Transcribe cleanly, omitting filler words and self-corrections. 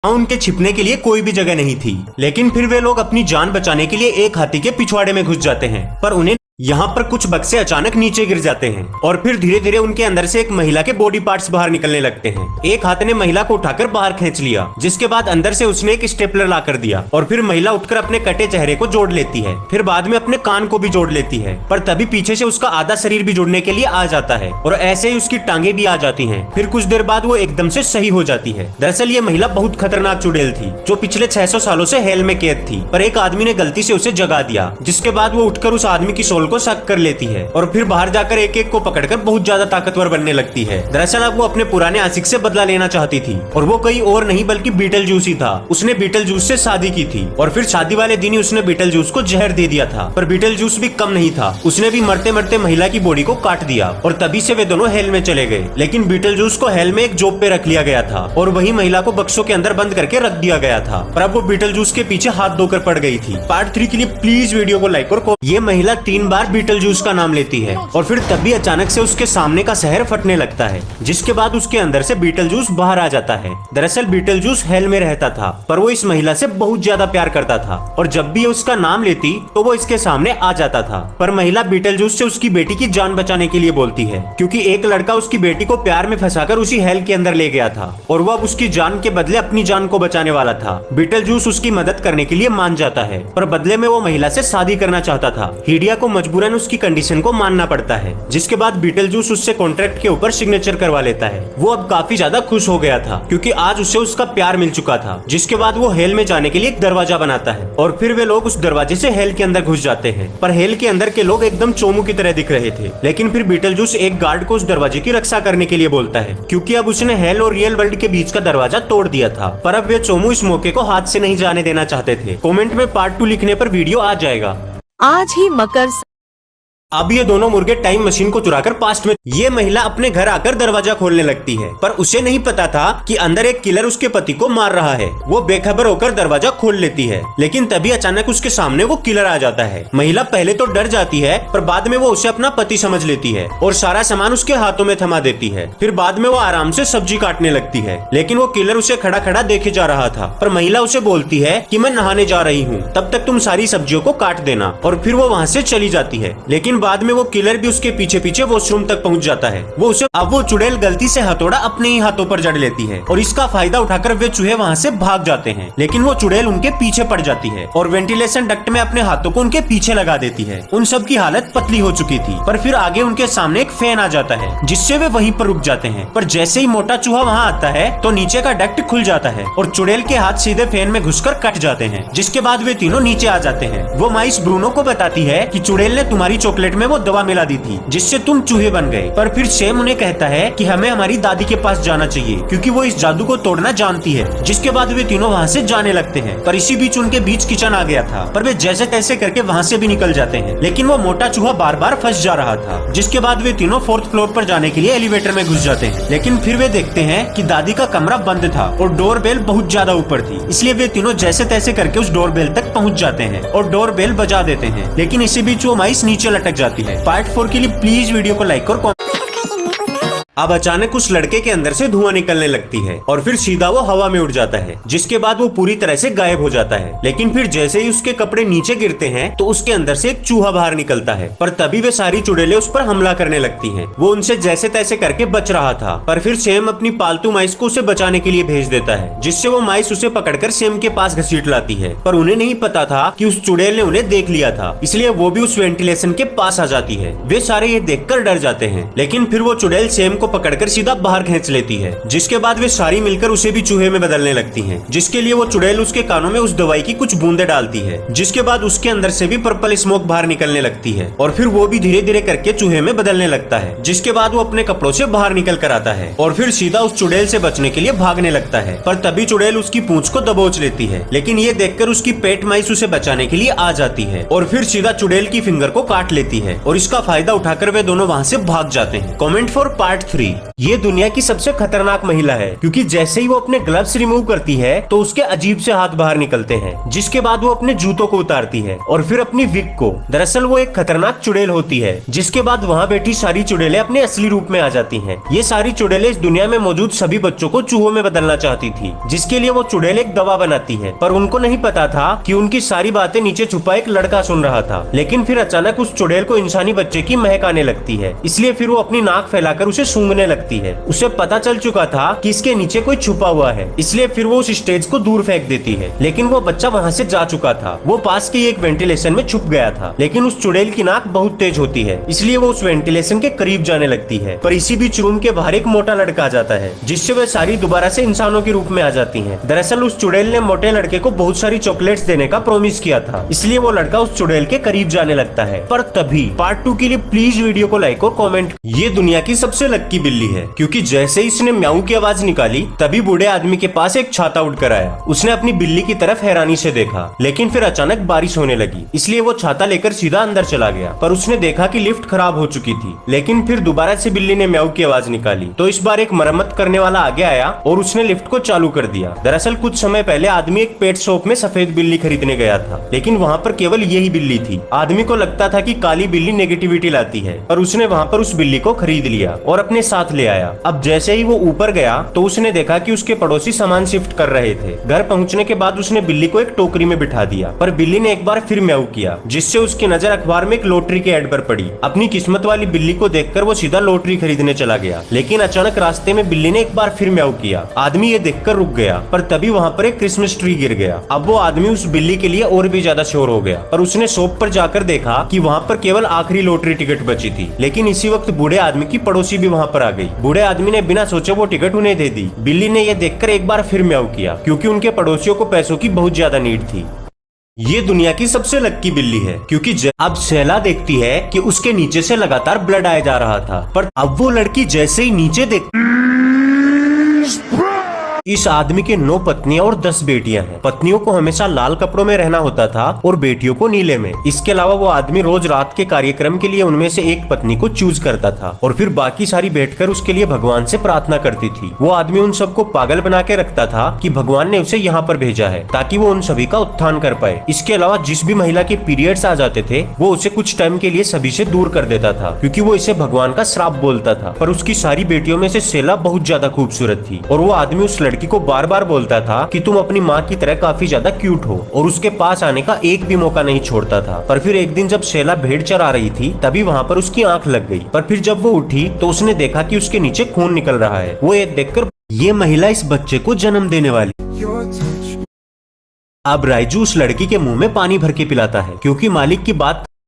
उनके छिपने के लिए कोई भी जगह नहीं थी। लेकिन फिर वे लोग अपनी जान बचाने के लिए एक हाथी के पिछवाड़े में घुस जाते हैं, पर उन्हें यहाँ पर कुछ बक्से अचानक नीचे गिर जाते हैं और फिर धीरे धीरे उनके अंदर से एक महिला के बॉडी पार्ट्स बाहर निकलने लगते हैं। एक हाथ ने महिला को उठाकर बाहर खींच लिया, जिसके बाद अंदर से उसने एक स्टेपलर ला कर दिया और फिर महिला उठकर अपने कटे चेहरे को जोड़ लेती है। फिर बाद में अपने कान को भी जोड़ लेती है, पर तभी पीछे से उसका आधा शरीर भी जुड़ने के लिए आ जाता है और ऐसे ही उसकी टांगे भी आ जाती है। फिर कुछ देर बाद वो एकदम से सही हो जाती है। दरअसल ये महिला बहुत खतरनाक चुड़ैल थी, जो पिछले 600 सालों से हेल में कैद थी, पर एक आदमी ने गलती से उसे जगा दिया, जिसके बाद वो उठकर उस आदमी की सोल को सक कर लेती है और फिर बाहर जाकर एक एक को पकड़कर बहुत ज्यादा ताकतवर बनने लगती है। दरअसल अब वो अपने पुराने आशिक से बदला लेना चाहती थी और वो कोई और नहीं बल्कि बीटल जूस ही था। उसने बीटल जूस से शादी की थी और फिर शादी वाले दिन ही उसने बीटल जूस को जहर दे दिया था। पर बीटल जूस भी कम नहीं था, उसने भी मरते मरते महिला की बॉडी को काट दिया और तभी से वे दोनों हेल में चले गए। लेकिन बीटल जूस को हेल में एक जॉब पे रख लिया गया था और वही महिला को बक्सों के अंदर बंद करके रख दिया गया था। पर अब वो बीटल जूस के पीछे हाथ धोकर पड़ गई थी। पार्ट 3 के लिए प्लीज वीडियो को लाइक और ये महिला 3 बार बीटल जूस का नाम लेती है और फिर तभी अचानक से उसके सामने का शहर फटने लगता है, जिसके बाद उसके अंदर से बीटल जूस बाहर आ जाता है। दरअसल बीटल जूस हेल में रहता था, पर वो इस महिला से बहुत ज्यादा प्यार करता था और जब भी उसका नाम लेती तो वो इसके सामने आ जाता था। पर महिला बीटल जूस से उसकी बेटी की जान बचाने के लिए बोलती है, क्योंकि एक लड़का उसकी बेटी को प्यार में फंसाकर उसी हेल के अंदर ले गया था और वो अब उसकी जान के बदले अपनी जान को बचाने वाला था। बीटल जूस उसकी मदद करने के लिए मान जाता है, पर बदले में वो महिला से शादी करना चाहता था। हीडिया को मजबूरन उसकी कंडीशन को मानना पड़ता है, जिसके बाद बीटल जूस उससे कॉन्ट्रैक्ट के ऊपर सिग्नेचर करवा लेता है। वो अब काफी ज्यादा खुश हो गया था, क्योंकि आज उसे उसका प्यार मिल चुका था। जिसके बाद वो हेल में जाने के लिए एक दरवाजा बनाता है और फिर वे लोग उस दरवाजे से हेल के अंदर घुस जाते हैं। पर हेल के अंदर के लोग एकदम चोमू की तरह दिख रहे थे। लेकिन फिर बीटल जूस एक गार्ड को उस दरवाजे की रक्षा करने के लिए बोलता है, क्योंकि अब उसने हेल और रियल वर्ल्ड के बीच का दरवाजा तोड़ दिया था। पर अब वे चोमू इस मौके को हाथ से नहीं जाने देना चाहते थे। कमेंट में पार्ट 2 लिखने पर वीडियो आ जाएगा। आज ही मकर अब ये दोनों मुर्गे टाइम मशीन को चुराकर पास्ट में ये महिला अपने घर आकर दरवाजा खोलने लगती है, पर उसे नहीं पता था कि अंदर एक किलर उसके पति को मार रहा है। वो बेखबर होकर दरवाजा खोल लेती है, लेकिन तभी अचानक उसके सामने वो किलर आ जाता है। महिला पहले तो डर जाती है, पर बाद में वो उसे अपना पति समझ लेती है और सारा सामान उसके हाथों में थमा देती है। फिर बाद में वो आराम से सब्जी काटने लगती है, लेकिन वो किलर उसे खड़ा खड़ा देखे जा रहा था। पर महिला उसे बोलती है कि मैं नहाने जा रही हूँ, तब तक तुम सारी सब्जियों को काट देना, और फिर वो वहाँ से चली जाती है। लेकिन बाद में वो किलर भी उसके पीछे पीछे वॉशरूम तक पहुंच जाता है। अब वो चुड़ैल गलती से हथौड़ा अपने ही हाथों पर जड़ लेती है और इसका फायदा उठाकर वे चूहे वहाँ से भाग जाते हैं। लेकिन वो चुड़ैल उनके पीछे पड़ जाती है और वेंटिलेशन डक्ट में अपने हाथों को उनके पीछे लगा देती है। उन सब की हालत पतली हो चुकी थी, पर फिर आगे उनके सामने एक फैन आ जाता है, जिससे वे वहीं पर रुक जाते हैं। पर जैसे ही मोटा चूहा वहाँ आता है तो नीचे का डक्ट खुल जाता है और चुड़ैल के हाथ सीधे फैन में घुसकर कट जाते हैं। जिसके बाद वे तीनों नीचे आ जाते हैं। वो माइस ब्रूनो को बताती है कि चुड़ैल ने तुम्हारी चॉकलेट में वो दवा मिला दी थी, जिससे तुम चूहे बन गए। पर फिर सैम उन्हें कहता है कि हमें हमारी दादी के पास जाना चाहिए, क्योंकि वो इस जादू को तोड़ना जानती है। जिसके बाद वे तीनों वहाँ से जाने लगते हैं, पर इसी बीच उनके बीच किचन आ गया था। पर वे जैसे तैसे करके वहाँ से भी निकल जाते हैं, लेकिन वो मोटा चूहा बार बार फंस जा रहा था। जिसके बाद वे तीनों 4th फ्लोर पर जाने के लिए एलिवेटर में घुस जाते हैं, लेकिन फिर वे देखते हैं कि दादी का कमरा बंद था और डोरबेल बहुत ज्यादा ऊपर थी। इसलिए वे तीनों जैसे तैसे करके उस डोरबेल तक पहुँच जाते हैं और डोरबेल बजा देते हैं। लेकिन इसी बीच वो माइस नीचे लटक जाती है। पार्ट 4 के लिए प्लीज वीडियो को लाइक और अब अचानक उस लड़के के अंदर से धुआं निकलने लगती है और फिर सीधा वो हवा में उड़ जाता है, जिसके बाद वो पूरी तरह से गायब हो जाता है। लेकिन फिर जैसे ही उसके कपड़े नीचे गिरते हैं तो उसके अंदर से एक चूहा बाहर निकलता है, पर तभी वे सारी चुड़ैलें उस पर हमला करने लगती हैं। वो उनसे जैसे तैसे करके बच रहा था, पर फिर सैम अपनी पालतू माइस को उसे बचाने के लिए भेज देता है, जिससे वो माइस उसे पकड़कर सैम के पास घसीट लाती है। पर उन्हें नहीं पता था कि उस चुड़ैल ने उन्हें देख लिया था, इसलिए वो भी उस वेंटिलेशन के पास आ जाती है। वे सारे ये देखकर डर जाते हैं, लेकिन फिर वो चुड़ैल सैम को पकड़कर सीधा बाहर खींच लेती है। जिसके बाद वे सारी मिलकर उसे भी चूहे में बदलने लगती हैं, जिसके लिए वो चुड़ैल उसके कानों में उस दवाई की कुछ बूंदे डालती है। जिसके बाद उसके अंदर से भी पर्पल स्मोक बाहर निकलने लगती है और फिर वो भी धीरे धीरे करके चूहे में बदलने लगता है। जिसके बाद वो अपने कपड़ों से बाहर निकल कर आता है और फिर सीधा उस चुड़ैल से बचने के लिए भागने लगता है। पर तभी चुड़ैल उसकी पूंछ को दबोच लेती है, लेकिन ये देखकर उसकी पेट माइस उसे बचाने के लिए आ जाती है और फिर सीधा चुड़ैल की फिंगर को काट लेती है और इसका फायदा उठाकर वे दोनों वहाँ से भाग जाते हैं। कमेंट फॉर पार्ट नंबर 3, ये दुनिया की सबसे खतरनाक महिला है, क्योंकि जैसे ही वो अपने ग्लव्स रिमूव करती है तो उसके अजीब से हाथ बाहर निकलते हैं, जिसके बाद वो अपने जूतों को उतारती है और फिर अपनी विग को। दरअसल वो एक खतरनाक चुड़ैल होती है, जिसके बाद वहाँ बैठी सारी चुड़ैलें अपने असली रूप में आ जाती हैं। ये सारी चुड़ैलें इस दुनिया में मौजूद सभी बच्चों को चूहों में बदलना चाहती थी, जिसके लिए वो चुड़ैल एक दवा बनाती है, पर उनको नहीं पता था कि उनकी सारी बातें नीचे छुपा एक लड़का सुन रहा था। लेकिन फिर अचानक उस चुड़ैल को इंसानी बच्चे की महक आने लगती है, इसलिए फिर वो अपनी नाक फैलाकर उसे सूंघने लगती है। उसे पता चल चुका था कि इसके नीचे कोई छुपा हुआ है, इसलिए फिर वो उस स्टेज को दूर फेंक देती है। लेकिन वो बच्चा वहाँ से जा चुका था, वो पास के एक वेंटिलेशन में छुप गया था। लेकिन उस चुड़ैल की नाक बहुत तेज होती है, इसलिए वो उस वेंटिलेशन के करीब जाने लगती है। पर इसी बीच रूम के बाहर एक मोटा लड़का आ जाता है, जिससे वे सारी दोबारा से इंसानों के रूप में आ जाती हैं। दरअसल उस चुड़ैल ने मोटे लड़के को बहुत सारी चॉकलेट्स देने का प्रॉमिस किया था, इसलिए वो लड़का उस चुड़ैल के करीब जाने लगता है। पर तभी पार्ट 2 के लिए प्लीज वीडियो को लाइक और कमेंट। ये दुनिया की सबसे लक्की बिल्ली है, क्योंकि जैसे ही इसने म्याऊ की आवाज निकाली तभी बूढ़े आदमी के पास एक छाता उड़कर आया। उसने अपनी बिल्ली की तरफ हैरानी से देखा, लेकिन फिर अचानक बारिश होने लगी, इसलिए वो छाता लेकर सीधा अंदर चला गया। पर उसने देखा कि लिफ्ट खराब हो चुकी थी। लेकिन फिर दोबारा से बिल्ली ने म्याऊ की आवाज निकाली, तो इस बार एक मरम्मत करने वाला आगे आया और उसने लिफ्ट को चालू कर दिया। दरअसल कुछ समय पहले आदमी एक पेट शॉप में सफेद बिल्ली खरीदने गया था, लेकिन वहाँ पर केवल यही बिल्ली थी। आदमी को लगता था कि काली बिल्ली नेगेटिविटी लाती है, और उसने वहाँ पर उस बिल्ली को खरीद लिया और अपने साथ ले आया। अब जैसे ही वो ऊपर गया तो उसने देखा कि उसके पड़ोसी सामान शिफ्ट कर रहे थे। घर पहुंचने के बाद उसने बिल्ली को एक टोकरी में बिठा दिया, पर बिल्ली ने एक बार फिर म्याऊ किया, जिससे उसकी नजर अखबार में एक लॉटरी के एड पर पड़ी। अपनी किस्मत वाली बिल्ली को देखकर वो सीधा लॉटरी खरीदने चला गया। लेकिन अचानक रास्ते में बिल्ली ने एक बार फिर म्याऊ किया। आदमी ये देखकर रुक गया, पर तभी वहाँ पर एक क्रिसमस ट्री गिर गया। अब वो आदमी उस बिल्ली के लिए और भी ज्यादा श्योर हो गया, और उसने शॉप पर जाकर देखा कि वहाँ पर केवल आखिरी लॉटरी टिकट बची थी। लेकिन इसी वक्त बूढ़े आदमी की पड़ोसी भी वहाँ पर आ गई। बूढ़े आदमी ने बिना सोचे वो टिकट उन्हें दे दी। बिल्ली ने यह देखकर एक बार फिर म्याऊ किया, क्योंकि उनके पड़ोसियों को पैसों की बहुत ज्यादा नीड थी। ये दुनिया की सबसे लक्की बिल्ली है, क्योंकि अब शैला देखती है कि उसके नीचे से लगातार ब्लड आया जा रहा था, पर अब वो लड़की जैसे ही नीचे देख इस आदमी के 9 पत्नियां और 10 बेटियां हैं। पत्नियों को हमेशा लाल कपड़ों में रहना होता था और बेटियों को नीले में। इसके अलावा वो आदमी रोज रात के कार्यक्रम के लिए उनमें से एक पत्नी को चूज करता था, और फिर बाकी सारी बैठकर उसके लिए भगवान से प्रार्थना करती थी। वो आदमी उन सबको पागल बना के रखता था कि भगवान ने उसे यहाँ पर भेजा है ताकि वो उन सभी का उत्थान कर पाए। इसके अलावा जिस भी महिला के पीरियड्स आ जाते थे वो उसे कुछ टाइम के लिए सभी से दूर कर देता था, क्योंकि वो इसे भगवान का श्राप बोलता था। पर उसकी सारी बेटियों में से शैला बहुत ज्यादा खूबसूरत थी, और वो आदमी उस लड़की को बार बार बोलता था कि तुम अपनी माँ की तरह काफी ज्यादा क्यूट हो, और उसके पास आने का एक भी मौका नहीं छोड़ता था। पर फिर एक दिन जब शैला भेड़ चरा रही थी तभी वहाँ पर उसकी आंख लग गई। पर फिर जब वो उठी तो उसने देखा कि उसके नीचे खून निकल रहा है। वो ये देखकर ये महिला इस बच्चे को जन्म देने वाली। अब राइजू उस लड़की के मुंह में पानी भर के पिलाता है, क्योंकि मालिक की बात